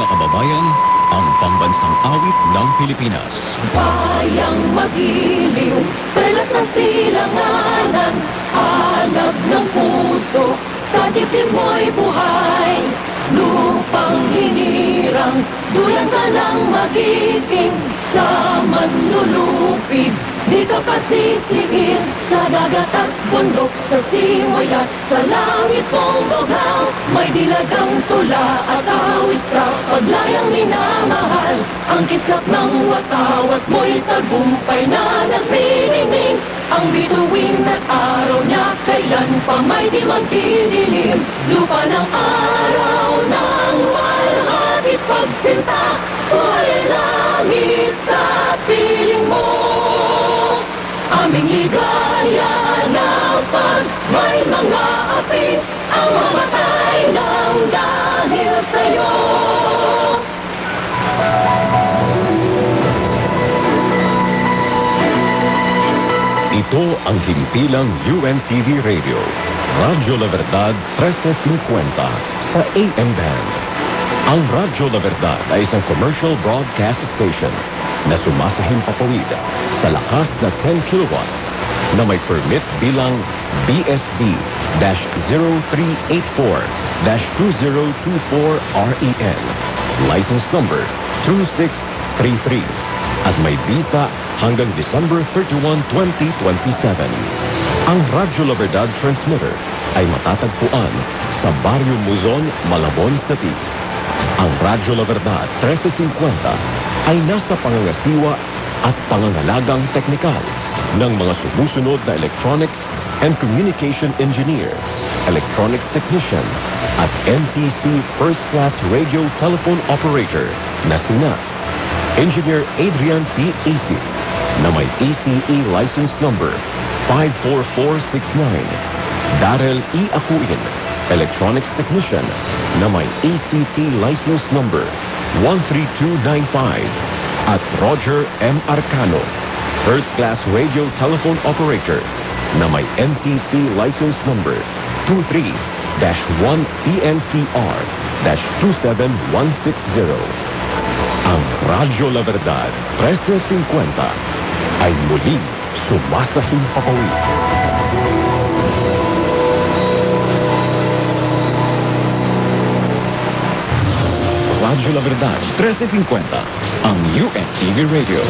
mga kababayan, ang pambansang awit ng Pilipinas. Bayang magiliw, pelas ng silanganan, alab ng puso, sa dibdib mo'y buhay. Lupang hinirang, duyan ka lang magiging, sa manlulupig, di ka pasisiil. Sa dagat at bundok, sa siway at sa langit mong bughaw, may dilagang tula at awit sa paglayang minamahal. Ang kislap ng watawat mo'y tagumpay na nagniningning. Ang bituin at araw niya kailan pa may di magdidilim. Lupa ng araw ng walhati pagsinta, kulay langit sa piling mo. Aming ligaya na pag may mga api ang mamatay ng dahil sa'yo. Ito ang himpilang UNTV Radio, Radyo La Verdad 1350 sa AM band. Ang Radyo La Verdad ay isang commercial broadcast station na sumasahimpapawid sa lakas na 10 kilowatts na may permit bilang BSD-0384-2024 REN, license number 2633, at may visa hanggang December 31, 2027. Ang Radyo La Verdad transmitter ay matatagpuan sa Barrio Muzon, Malabon City. Ang Radyo La Verdad 1350 ay nasa pangangasiwa at pangangalagang teknikal ng mga sumusunod na electronics and communication engineer, electronics technician, at NTC First Class Radio Telephone Operator na sina Engineer Adrian P. Acid na may TCE license number 54469, Darrell E. Akuin, Electronics Technician na may ACT license number 13295, at Roger M. Arcano, First Class Radio Telephone Operator na may NTC license number 23-1PNCR-27160. Ang Radyo La Verdad 1350 ay muling sumasahimpapawid. Radyo La Verdad 1350, ang UNTV Radio.